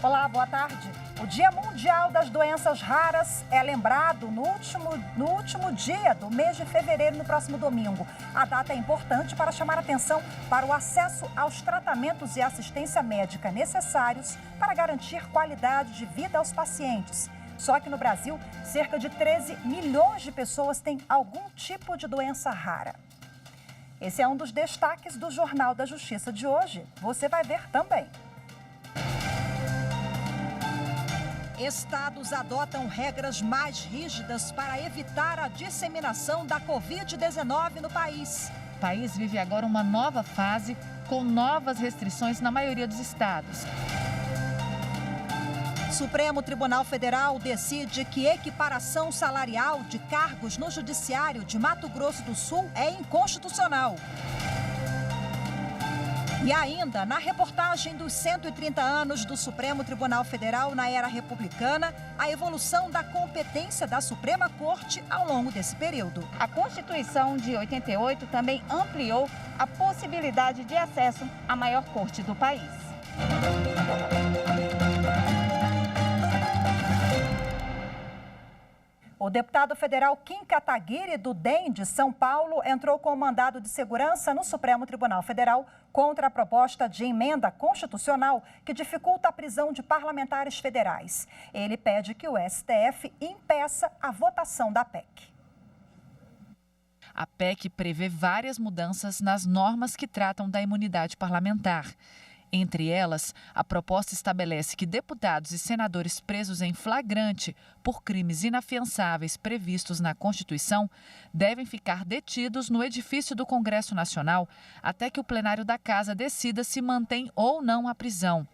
Olá, boa tarde. O Dia Mundial das Doenças Raras é lembrado no último dia do mês de fevereiro, no próximo domingo. A data é importante para chamar atenção para o acesso aos tratamentos e assistência médica necessários para garantir qualidade de vida aos pacientes. Só que no Brasil, cerca de 13 milhões de pessoas têm algum tipo de doença rara. Esse é um dos destaques do Jornal da Justiça de hoje. Você vai ver também. Estados adotam regras mais rígidas para evitar a disseminação da Covid-19 no país. O país vive agora uma nova fase com novas restrições na maioria dos estados. Supremo Tribunal Federal decide que equiparação salarial de cargos no Judiciário de Mato Grosso do Sul é inconstitucional. E ainda, na reportagem dos 130 anos do Supremo Tribunal Federal na era republicana, a evolução da competência da Suprema Corte ao longo desse período. A Constituição de 88 também ampliou a possibilidade de acesso à maior corte do país. O deputado federal Kim Kataguiri, do DEM de São Paulo, entrou com um mandado de segurança no Supremo Tribunal Federal contra a proposta de emenda constitucional que dificulta a prisão de parlamentares federais. Ele pede que o STF impeça a votação da PEC. A PEC prevê várias mudanças nas normas que tratam da imunidade parlamentar. Entre elas, a proposta estabelece que deputados e senadores presos em flagrante por crimes inafiançáveis previstos na Constituição devem ficar detidos no edifício do Congresso Nacional até que o plenário da Casa decida se mantém ou não a prisão.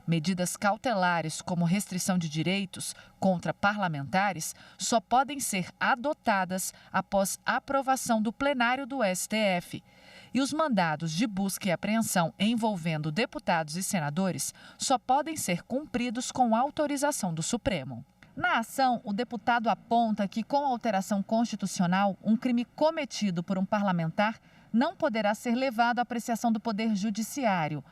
Medidas cautelares, como restrição de direitos contra parlamentares, só podem ser adotadas após aprovação do plenário do STF. E os mandados de busca e apreensão envolvendo deputados e senadores só podem ser cumpridos com autorização do Supremo. Na ação, o deputado aponta que, com a alteração constitucional, um crime cometido por um parlamentar não poderá ser levado à apreciação do Poder Judiciário.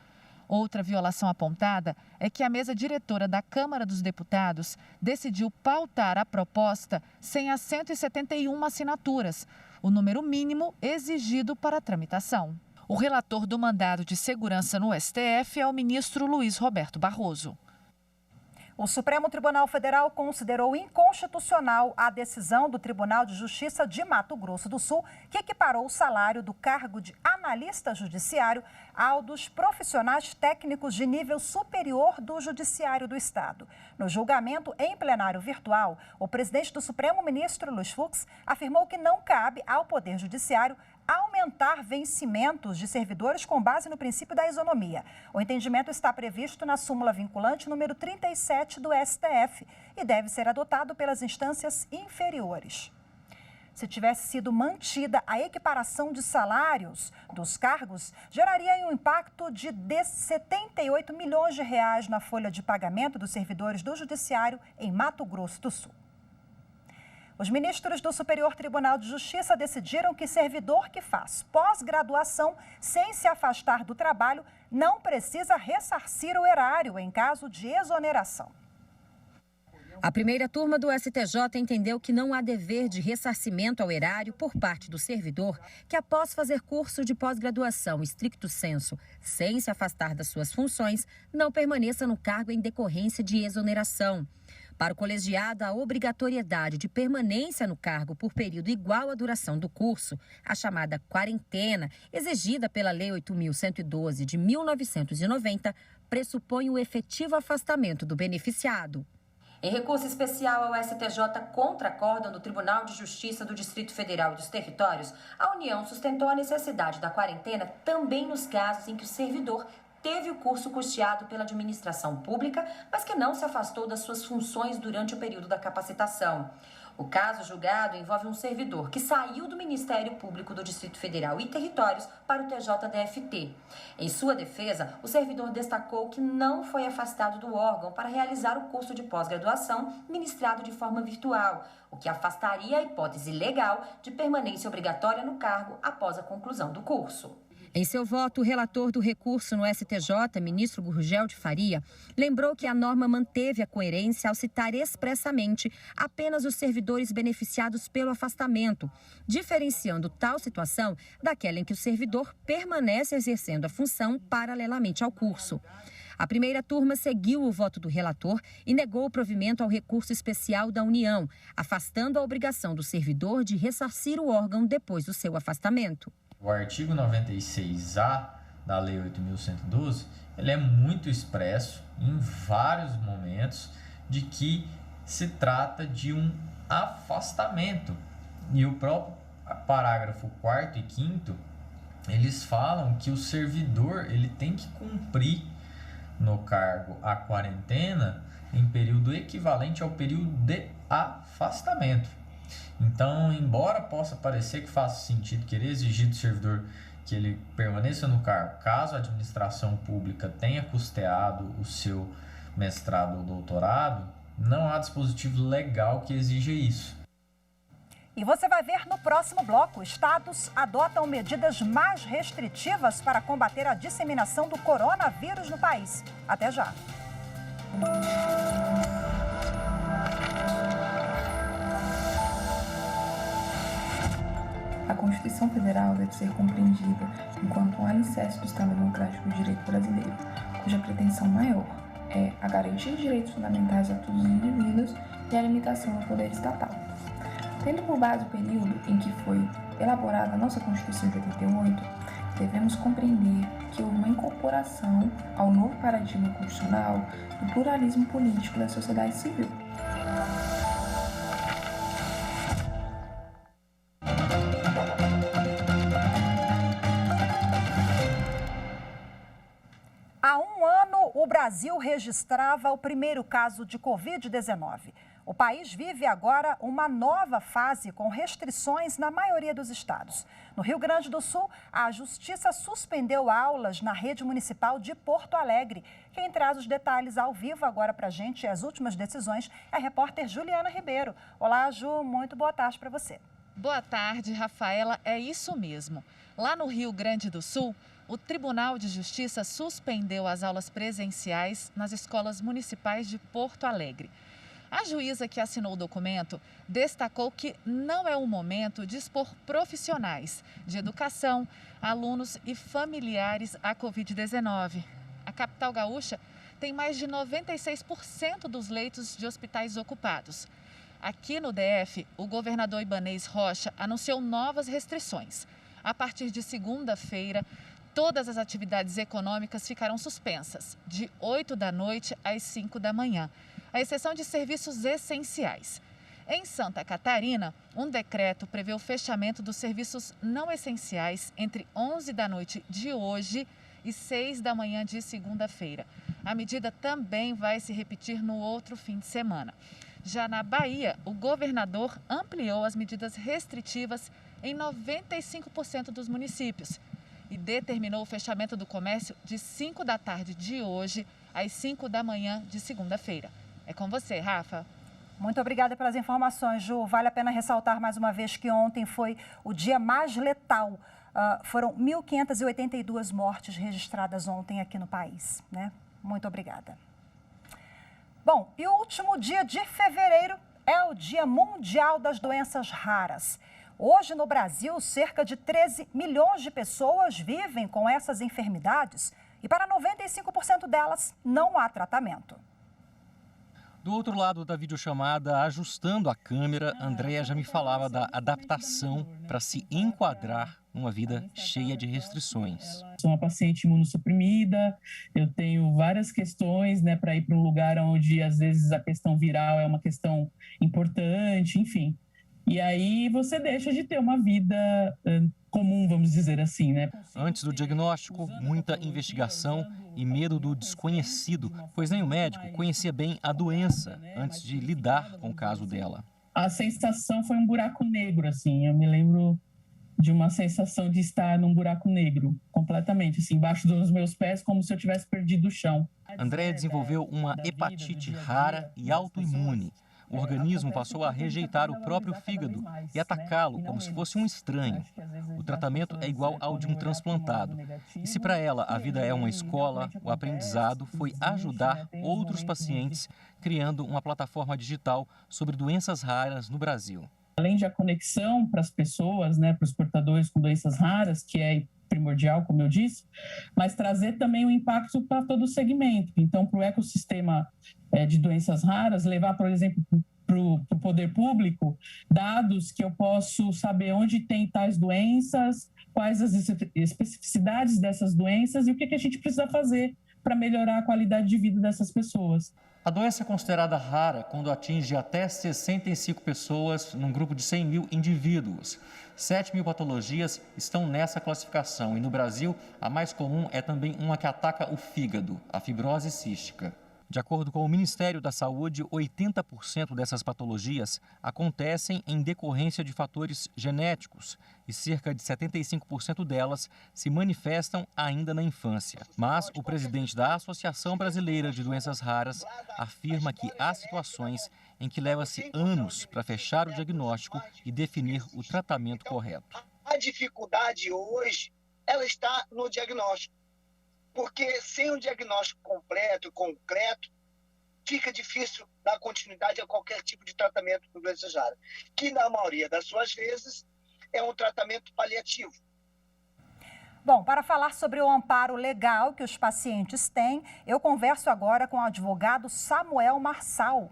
Outra violação apontada é que a mesa diretora da Câmara dos Deputados decidiu pautar a proposta sem as 171 assinaturas, o número mínimo exigido para a tramitação. O relator do mandado de segurança no STF é o ministro Luiz Roberto Barroso. O Supremo Tribunal Federal considerou inconstitucional a decisão do Tribunal de Justiça de Mato Grosso do Sul, que equiparou o salário do cargo de analista judiciário ao dos profissionais técnicos de nível superior do Judiciário do Estado. No julgamento em plenário virtual, o presidente do Supremo, ministro Luiz Fux, afirmou que não cabe ao Poder Judiciário aumentar vencimentos de servidores com base no princípio da isonomia. O entendimento está previsto na súmula vinculante número 37 do STF e deve ser adotado pelas instâncias inferiores. Se tivesse sido mantida a equiparação de salários dos cargos, geraria um impacto de 78 milhões de reais na folha de pagamento dos servidores do Judiciário em Mato Grosso do Sul. Os ministros do Superior Tribunal de Justiça decidiram que servidor que faz pós-graduação sem se afastar do trabalho não precisa ressarcir o erário em caso de exoneração. A primeira turma do STJ entendeu que não há dever de ressarcimento ao erário por parte do servidor que, após fazer curso de pós-graduação stricto sensu, sem se afastar das suas funções, não permaneça no cargo em decorrência de exoneração. Para o colegiado, a obrigatoriedade de permanência no cargo por período igual à duração do curso, a chamada quarentena, exigida pela Lei 8.112 de 1990, pressupõe o efetivo afastamento do beneficiado. Em recurso especial ao STJ contra acórdão do Tribunal de Justiça do Distrito Federal e dos Territórios, a União sustentou a necessidade da quarentena também nos casos em que o servidor teve o curso custeado pela administração pública, mas que não se afastou das suas funções durante o período da capacitação. O caso julgado envolve um servidor que saiu do Ministério Público do Distrito Federal e Territórios para o TJDFT. Em sua defesa, o servidor destacou que não foi afastado do órgão para realizar o curso de pós-graduação ministrado de forma virtual, o que afastaria a hipótese legal de permanência obrigatória no cargo após a conclusão do curso. Em seu voto, o relator do recurso no STJ, ministro Gurgel de Faria, lembrou que a norma manteve a coerência ao citar expressamente apenas os servidores beneficiados pelo afastamento, diferenciando tal situação daquela em que o servidor permanece exercendo a função paralelamente ao curso. A primeira turma seguiu o voto do relator e negou o provimento ao recurso especial da União, afastando a obrigação do servidor de ressarcir o órgão depois do seu afastamento. O artigo 96A da Lei 8.112, ele é muito expresso em vários momentos de que se trata de um afastamento. E o próprio parágrafo 4º e 5º, eles falam que o servidor ele tem que cumprir no cargo a quarentena em período equivalente ao período de afastamento. Então, embora possa parecer que faça sentido querer exigir do servidor que ele permaneça no cargo, caso a administração pública tenha custeado o seu mestrado ou doutorado, não há dispositivo legal que exija isso. E você vai ver no próximo bloco, estados adotam medidas mais restritivas para combater a disseminação do coronavírus no país. Até já. A Constituição Federal deve ser compreendida enquanto um alicerce do Estado Democrático de Direito brasileiro, cuja pretensão maior é a garantia de direitos fundamentais a todos os indivíduos e a limitação do poder estatal. Tendo por base o período em que foi elaborada a nossa Constituição de 88, devemos compreender que houve uma incorporação ao novo paradigma constitucional do pluralismo político da sociedade civil. Há um ano, o Brasil registrava o primeiro caso de Covid-19. O país vive agora uma nova fase com restrições na maioria dos estados. No Rio Grande do Sul, a Justiça suspendeu aulas na rede municipal de Porto Alegre. Quem traz os detalhes ao vivo agora para a gente e as últimas decisões é a repórter Juliana Ribeiro. Olá, Ju, muito boa tarde para você. Boa tarde, Rafaela. É isso mesmo. Lá no Rio Grande do Sul, o Tribunal de Justiça suspendeu as aulas presenciais nas escolas municipais de Porto Alegre. A juíza que assinou o documento destacou que não é o momento de expor profissionais de educação, alunos e familiares à Covid-19. A capital gaúcha tem mais de 96% dos leitos de hospitais ocupados. Aqui no DF, o governador Ibanez Rocha anunciou novas restrições. A partir de segunda-feira, todas as atividades econômicas ficarão suspensas, de 8 da noite às 5 da manhã, à exceção de serviços essenciais. Em Santa Catarina, um decreto prevê o fechamento dos serviços não essenciais entre 11 da noite de hoje e 6 da manhã de segunda-feira. A medida também vai se repetir no outro fim de semana. Já na Bahia, o governador ampliou as medidas restritivas em 95% dos municípios e determinou o fechamento do comércio de 5 da tarde de hoje às 5 da manhã de segunda-feira. É com você, Rafa. Muito obrigada pelas informações, Ju. Vale a pena ressaltar mais uma vez que ontem foi o dia mais letal. Foram 1.582 mortes registradas ontem aqui no país, né? Muito obrigada. Bom, e o último dia de fevereiro é o Dia Mundial das Doenças Raras. Hoje, no Brasil, cerca de 13 milhões de pessoas vivem com essas enfermidades e para 95% delas não há tratamento. Do outro lado da videochamada, ajustando a câmera, Andréia já me falava da adaptação para se enquadrar numa vida cheia de restrições. Sou uma paciente imunossuprimida, eu tenho várias questões, né, para ir para um lugar onde às vezes a questão viral é uma questão importante, enfim. E aí você deixa de ter uma vida comum, vamos dizer assim, né? Antes do diagnóstico, muita investigação e medo do desconhecido, pois nem o médico conhecia bem a doença antes de lidar com o caso dela. A sensação foi um buraco negro, assim. Eu me lembro de uma sensação de estar num buraco negro, completamente, assim, embaixo dos meus pés, como se eu tivesse perdido o chão. Andréia desenvolveu uma hepatite rara e autoimune, O organismo passou a rejeitar o próprio fígado e atacá-lo como se fosse um estranho. O tratamento é igual ao de um transplantado. E se para ela a vida é uma escola, o aprendizado foi ajudar outros pacientes criando uma plataforma digital sobre doenças raras no Brasil. Além de a conexão para as pessoas, né, para os portadores com doenças raras, que é primordial, como eu disse, mas trazer também o impacto para todo o segmento. Então, para o ecossistema de doenças raras, levar, por exemplo, para o poder público, dados que eu posso saber onde tem tais doenças, quais as especificidades dessas doenças e o que a gente precisa fazer para melhorar a qualidade de vida dessas pessoas. A doença é considerada rara quando atinge até 65 pessoas num grupo de 100 mil indivíduos. 7 mil patologias estão nessa classificação e no Brasil a mais comum é também uma que ataca o fígado, a fibrose cística. De acordo com o Ministério da Saúde, 80% dessas patologias acontecem em decorrência de fatores genéticos e cerca de 75% delas se manifestam ainda na infância. Mas o presidente da Associação Brasileira de Doenças Raras afirma que há situações em que leva-se anos para fechar o diagnóstico e definir o tratamento correto. A dificuldade hoje, ela está no diagnóstico. Porque sem um diagnóstico completo e concreto, fica difícil dar continuidade a qualquer tipo de tratamento com doenças raras, que na maioria das suas vezes é um tratamento paliativo. Bom, para falar sobre o amparo legal que os pacientes têm, eu converso agora com o advogado Samuel Marçal.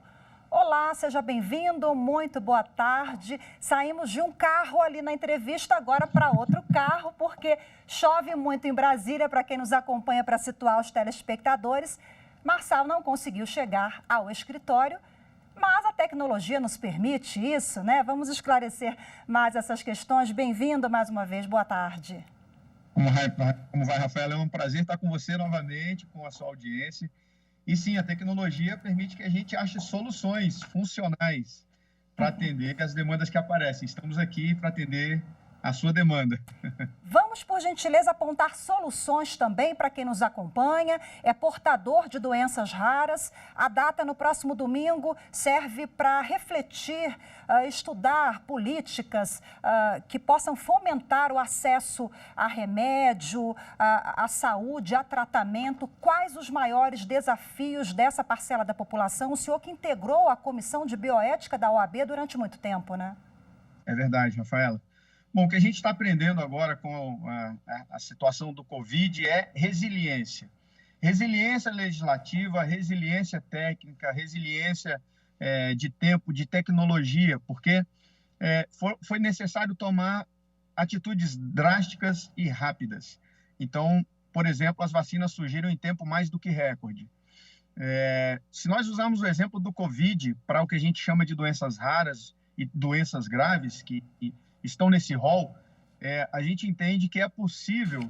Olá, seja bem-vindo, muito boa tarde. Saímos de um carro ali na entrevista agora para outro carro, porque chove muito em Brasília, para quem nos acompanha, para situar os telespectadores. Marçal não conseguiu chegar ao escritório, mas a tecnologia nos permite isso, né? Vamos esclarecer mais essas questões. Bem-vindo mais uma vez, boa tarde. Como vai, Rafaela? É um prazer estar com você novamente, com a sua audiência. E sim, a tecnologia permite que a gente ache soluções funcionais para atender as demandas que aparecem. Estamos aqui para atender a sua demanda. Vamos, por gentileza, apontar soluções também para quem nos acompanha, é portador de doenças raras. A data no próximo domingo serve para refletir, estudar políticas que possam fomentar o acesso a remédio, à saúde, a tratamento. Quais os maiores desafios dessa parcela da população? O senhor que integrou a Comissão de Bioética da OAB durante muito tempo, né? É verdade, Rafaela. Bom, o que a gente está aprendendo agora com a situação do Covid é resiliência. Resiliência legislativa, resiliência técnica, resiliência de tempo, de tecnologia, porque foi necessário tomar atitudes drásticas e rápidas. Então, por exemplo, as vacinas surgiram em tempo mais do que recorde. Se nós usarmos o exemplo do Covid para o que a gente chama de doenças raras e doenças graves, que estão nesse rol, a gente entende que é possível,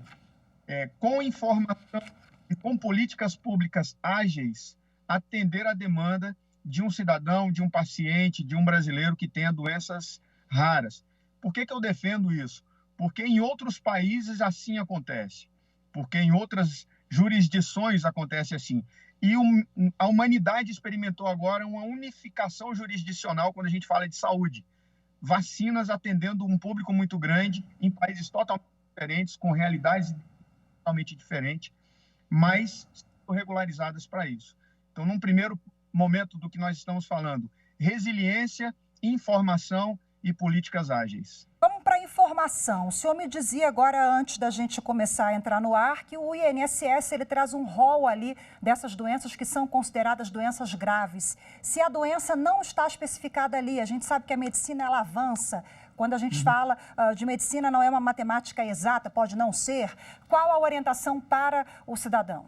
com informação e com políticas públicas ágeis, atender a demanda de um cidadão, de um paciente, de um brasileiro que tenha doenças raras. Por que eu defendo isso? Porque em outros países assim acontece, porque em outras jurisdições acontece assim. E a humanidade experimentou agora uma unificação jurisdicional quando a gente fala de saúde. Vacinas atendendo um público muito grande, em países totalmente diferentes, com realidades totalmente diferentes, mas regularizadas para isso. Então, num primeiro momento do que nós estamos falando, resiliência, informação e políticas ágeis. Vamos para a informação. O senhor me dizia agora, antes da gente começar a entrar no ar, que o INSS ele traz um rol ali dessas doenças que são consideradas doenças graves. Se a doença não está especificada ali, a gente sabe que a medicina ela avança. Quando a gente fala de medicina, não é uma matemática exata, pode não ser. Qual a orientação para o cidadão?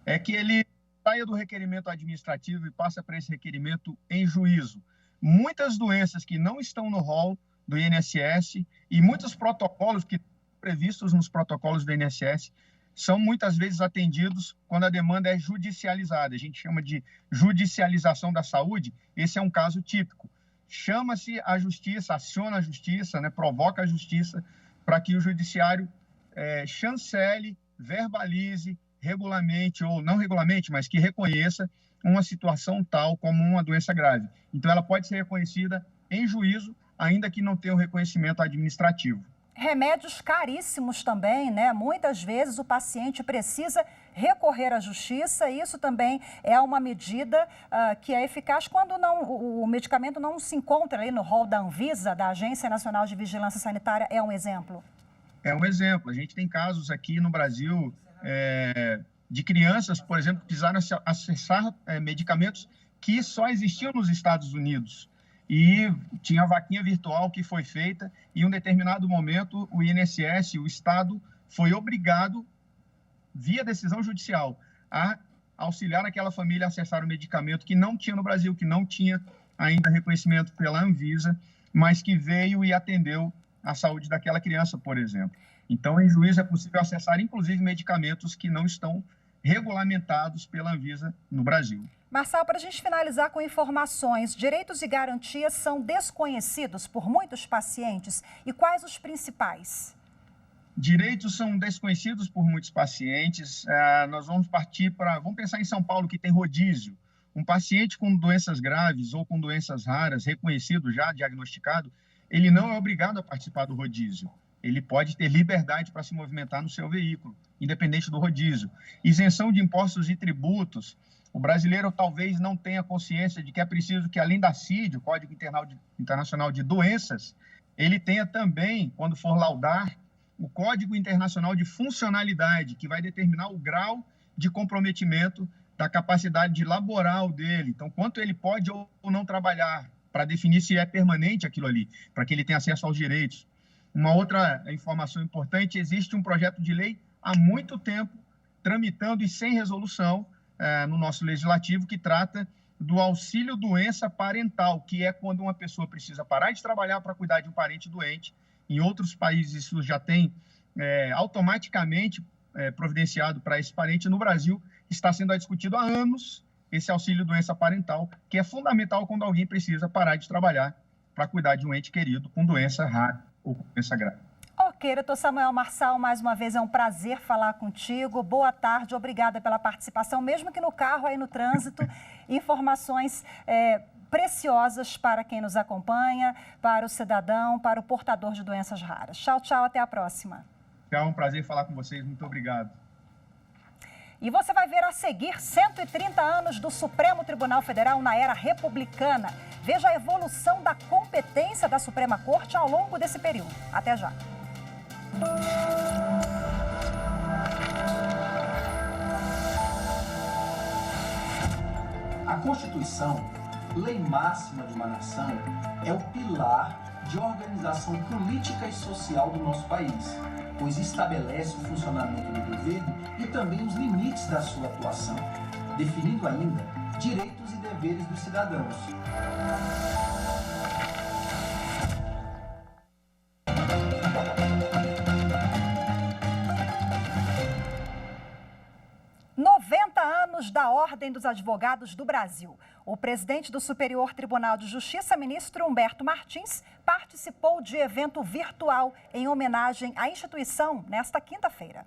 É que ele saia do requerimento administrativo e passa para esse requerimento em juízo. Muitas doenças que não estão no rol do INSS e muitos protocolos que estão previstos nos protocolos do INSS são muitas vezes atendidos quando a demanda é judicializada. A gente chama de judicialização da saúde. Esse é um caso típico. Chama-se a justiça, aciona a justiça, provoca a justiça para que o judiciário chancele, verbalize, regulamente ou não regulamente, mas que reconheça uma situação tal como uma doença grave. Então, ela pode ser reconhecida em juízo, ainda que não tenha o reconhecimento administrativo. Remédios caríssimos também, né? Muitas vezes o paciente precisa recorrer à justiça e isso também é uma medida que é eficaz quando o medicamento não se encontra ali no rol da Anvisa, da Agência Nacional de Vigilância Sanitária, é um exemplo? É um exemplo. A gente tem casos aqui no Brasil de crianças, por exemplo, que precisaram acessar medicamentos que só existiam nos Estados Unidos. E tinha a vaquinha virtual que foi feita e em um determinado momento o INSS, o Estado, foi obrigado, via decisão judicial, a auxiliar aquela família a acessar o medicamento que não tinha no Brasil, que não tinha ainda reconhecimento pela Anvisa, mas que veio e atendeu a saúde daquela criança, por exemplo. Então, em juízo é possível acessar, inclusive, medicamentos que não estão regulamentados pela Anvisa no Brasil. Marçal, para a gente finalizar com informações, direitos e garantias são desconhecidos por muitos pacientes e quais os principais? Direitos são desconhecidos por muitos pacientes. Nós vamos vamos pensar em São Paulo, que tem rodízio. Um paciente com doenças graves ou com doenças raras, reconhecido já, diagnosticado, ele não é obrigado a participar do rodízio. Ele pode ter liberdade para se movimentar no seu veículo, independente do rodízio. Isenção de impostos e tributos. O brasileiro talvez não tenha consciência de que é preciso que, além da CID, o Código Internacional de Doenças, ele tenha também, quando for laudar, o Código Internacional de Funcionalidade, que vai determinar o grau de comprometimento da capacidade laboral dele. Então, quanto ele pode ou não trabalhar, para definir se é permanente aquilo ali, para que ele tenha acesso aos direitos. Uma outra informação importante, existe um projeto de lei há muito tempo, tramitando e sem resolução, no nosso legislativo, que trata do auxílio doença parental, que é quando uma pessoa precisa parar de trabalhar para cuidar de um parente doente. Em outros países isso já tem automaticamente providenciado para esse parente. No Brasil está sendo discutido há anos esse auxílio doença parental, que é fundamental quando alguém precisa parar de trabalhar para cuidar de um ente querido com doença rara ou com doença grave. Ok, doutor Samuel Marçal, mais uma vez é um prazer falar contigo. Boa tarde, obrigada pela participação, mesmo que no carro, aí no trânsito, informações preciosas para quem nos acompanha, para o cidadão, para o portador de doenças raras. Tchau, tchau, até a próxima. É um prazer falar com vocês, muito obrigado. E você vai ver a seguir 130 anos do Supremo Tribunal Federal na era republicana. Veja a evolução da competência da Suprema Corte ao longo desse período. Até já. A Constituição, lei máxima de uma nação, é o pilar de organização política e social do nosso país, pois estabelece o funcionamento do governo e também os limites da sua atuação, definindo ainda direitos e deveres dos cidadãos. Da Ordem dos Advogados do Brasil. O presidente do Superior Tribunal de Justiça, ministro Humberto Martins, participou de evento virtual em homenagem à instituição nesta quinta-feira.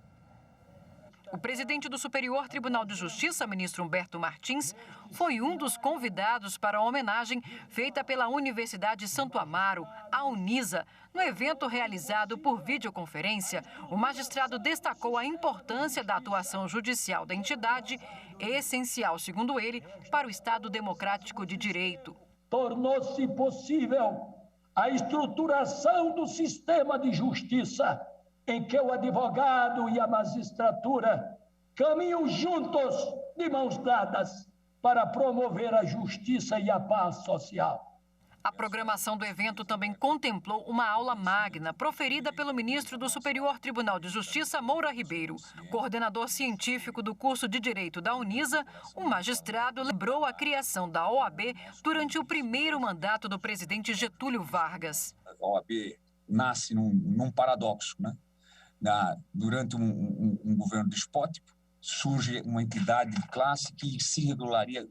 O presidente do Superior Tribunal de Justiça, ministro Humberto Martins, foi um dos convidados para a homenagem feita pela Universidade Santo Amaro, a Unisa. No evento realizado por videoconferência, o magistrado destacou a importância da atuação judicial da entidade, essencial, segundo ele, para o Estado democrático de direito. Tornou-se possível a estruturação do sistema de justiça, em que o advogado e a magistratura caminham juntos, de mãos dadas, para promover a justiça e a paz social. A programação do evento também contemplou uma aula magna proferida pelo ministro do Superior Tribunal de Justiça, Moura Ribeiro. Coordenador científico do curso de Direito da Unisa, o magistrado lembrou a criação da OAB durante o primeiro mandato do presidente Getúlio Vargas. A OAB nasce num paradoxo, né? Durante um governo despótico, surge uma entidade de classe que se regularia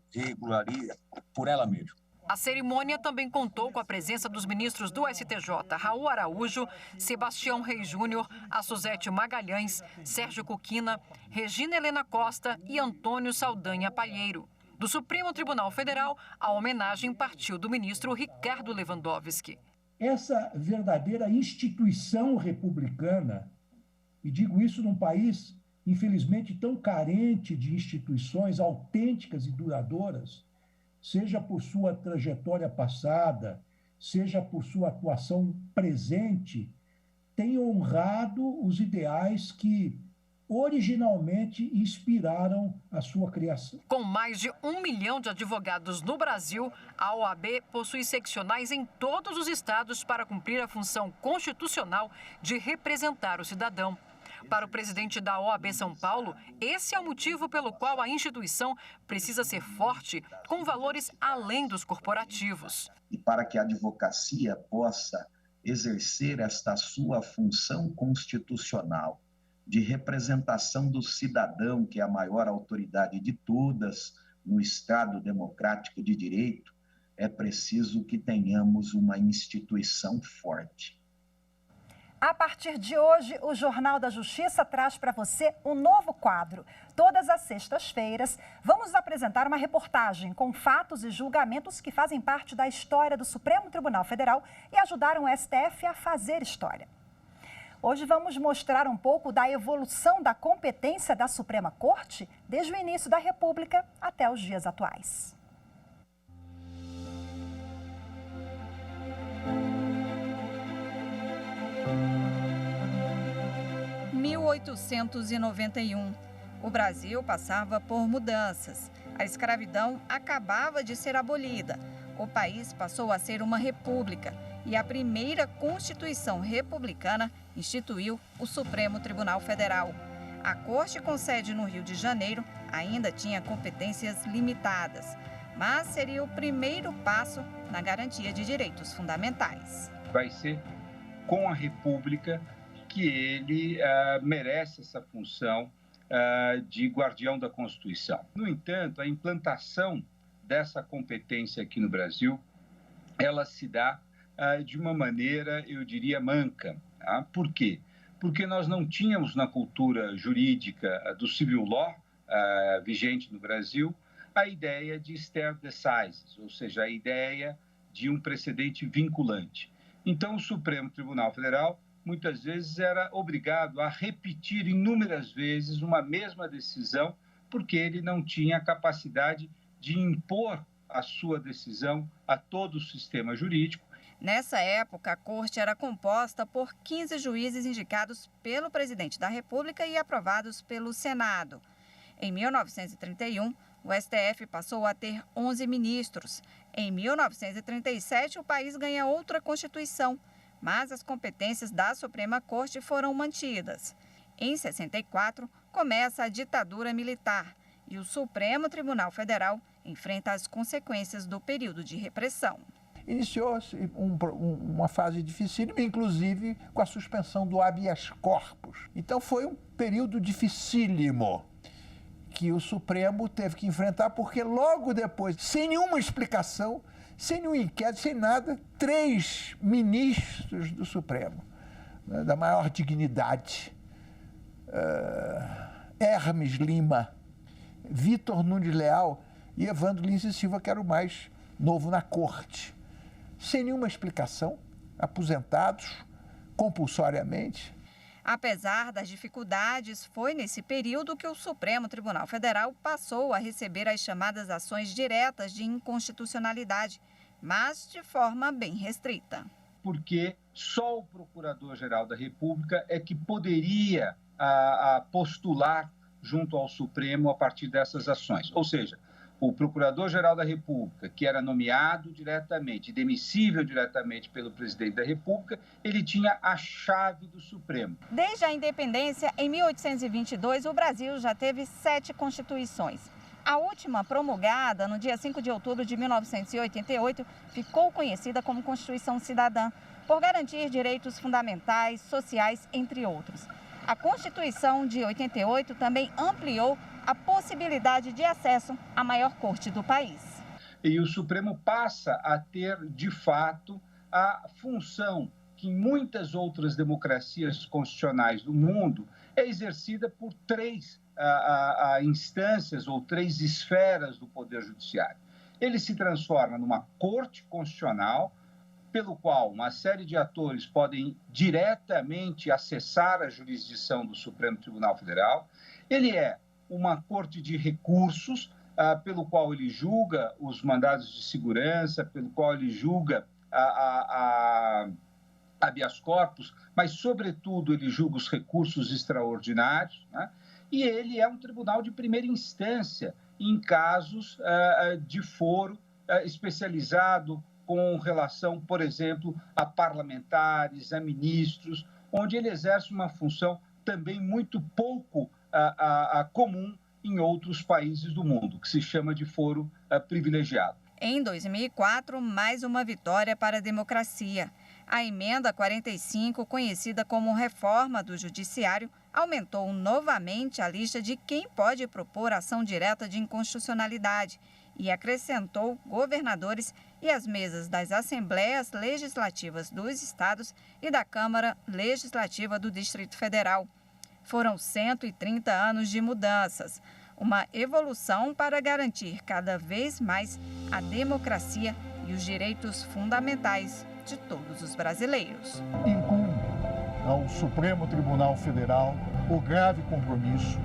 por ela mesma. A cerimônia também contou com a presença dos ministros do STJ, Raul Araújo, Sebastião Reis Júnior, Suzete Magalhães, Sérgio Cuquina, Regina Helena Costa e Antônio Saldanha Palheiro. Do Supremo Tribunal Federal, a homenagem partiu do ministro Ricardo Lewandowski. Essa verdadeira instituição republicana, e digo isso num país, infelizmente, tão carente de instituições autênticas e duradouras, seja por sua trajetória passada, seja por sua atuação presente, tem honrado os ideais que originalmente inspiraram a sua criação. Com mais de 1 milhão de advogados no Brasil, a OAB possui seccionais em todos os estados para cumprir a função constitucional de representar o cidadão. Para o presidente da OAB São Paulo, esse é o motivo pelo qual a instituição precisa ser forte, com valores além dos corporativos. E para que a advocacia possa exercer esta sua função constitucional de representação do cidadão, que é a maior autoridade de todas no Estado democrático de direito, é preciso que tenhamos uma instituição forte. A partir de hoje, o Jornal da Justiça traz para você um novo quadro. Todas as sextas-feiras, vamos apresentar uma reportagem com fatos e julgamentos que fazem parte da história do Supremo Tribunal Federal e ajudaram o STF a fazer história. Hoje vamos mostrar um pouco da evolução da competência da Suprema Corte desde o início da República até os dias atuais. Em 1891, o Brasil passava por mudanças. A escravidão acabava de ser abolida. O país passou a ser uma república e a primeira Constituição republicana instituiu o Supremo Tribunal Federal. A Corte com sede no Rio de Janeiro ainda tinha competências limitadas, mas seria o primeiro passo na garantia de direitos fundamentais. Vai ser com a República que ele merece essa função de guardião da Constituição. No entanto, a implantação dessa competência aqui no Brasil, ela se dá de uma maneira, eu diria, manca. Tá? Por quê? Porque nós não tínhamos na cultura jurídica do civil law vigente no Brasil a ideia de stare decisis, ou seja, a ideia de um precedente vinculante. Então, o Supremo Tribunal Federal muitas vezes era obrigado a repetir inúmeras vezes uma mesma decisão, porque ele não tinha a capacidade de impor a sua decisão a todo o sistema jurídico. Nessa época, a Corte era composta por 15 juízes indicados pelo presidente da República e aprovados pelo Senado. Em 1931, o STF passou a ter 11 ministros. Em 1937, o país ganha outra Constituição, mas as competências da Suprema Corte foram mantidas. Em 64, começa a ditadura militar e o Supremo Tribunal Federal enfrenta as consequências do período de repressão. Iniciou-se uma fase dificílima, inclusive com a suspensão do habeas corpus. Então foi um período dificílimo que o Supremo teve que enfrentar, porque logo depois, sem nenhuma explicação, sem nenhum inquérito, sem nada, 3 ministros do Supremo, da maior dignidade, Hermes Lima, Vitor Nunes Leal e Evandro Lins e Silva, que era o mais novo na corte, sem nenhuma explicação, aposentados compulsoriamente. Apesar das dificuldades, foi nesse período que o Supremo Tribunal Federal passou a receber as chamadas ações diretas de inconstitucionalidade, mas de forma bem restrita. Porque só o Procurador-Geral da República é que poderia postular junto ao Supremo a partir dessas ações. Ou seja, o Procurador-Geral da República, que era nomeado diretamente, demissível diretamente pelo Presidente da República, ele tinha a chave do Supremo. Desde a independência, em 1822, o Brasil já teve 7 constituições. A última, promulgada no dia 5 de outubro de 1988, ficou conhecida como Constituição Cidadã, por garantir direitos fundamentais, sociais, entre outros. A Constituição de 88 também ampliou a possibilidade de acesso à maior corte do país. E o Supremo passa a ter, de fato, a função que em muitas outras democracias constitucionais do mundo é exercida por 3 instâncias ou 3 esferas do Poder Judiciário. Ele se transforma numa Corte Constitucional, pelo qual uma série de atores podem diretamente acessar a jurisdição do Supremo Tribunal Federal. Ele é uma corte de recursos, pelo qual ele julga os mandados de segurança, pelo qual ele julga habeas corpus, mas, sobretudo, ele julga os recursos extraordinários, né? E ele é um tribunal de primeira instância em casos de foro especializado com relação, por exemplo, a parlamentares, a ministros, onde ele exerce uma função também muito pouco comum em outros países do mundo, que se chama de foro privilegiado. Em 2004, mais uma vitória para a democracia. A emenda 45, conhecida como reforma do Judiciário, aumentou novamente a lista de quem pode propor ação direta de inconstitucionalidade e acrescentou governadores e as mesas das Assembleias Legislativas dos Estados e da Câmara Legislativa do Distrito Federal. Foram 130 anos de mudanças, uma evolução para garantir cada vez mais a democracia e os direitos fundamentais de todos os brasileiros. Incumbe ao Supremo Tribunal Federal o grave compromisso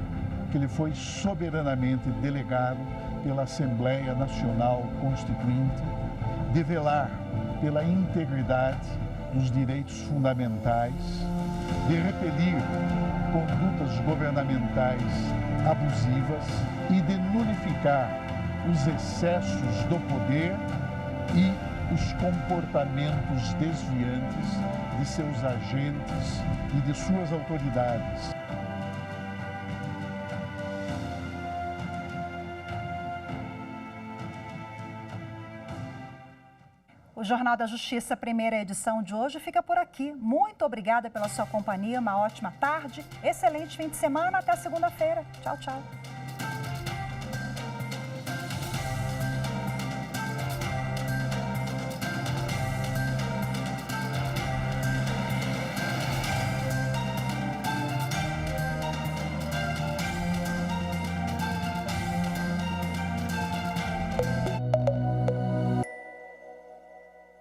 que lhe foi soberanamente delegado pela Assembleia Nacional Constituinte de velar pela integridade dos direitos fundamentais, de repelir condutas governamentais abusivas e de nullificar os excessos do poder e os comportamentos desviantes de seus agentes e de suas autoridades. O Jornal da Justiça, primeira edição de hoje, fica por aqui. Muito obrigada pela sua companhia, uma ótima tarde, excelente fim de semana, até segunda-feira. Tchau, tchau.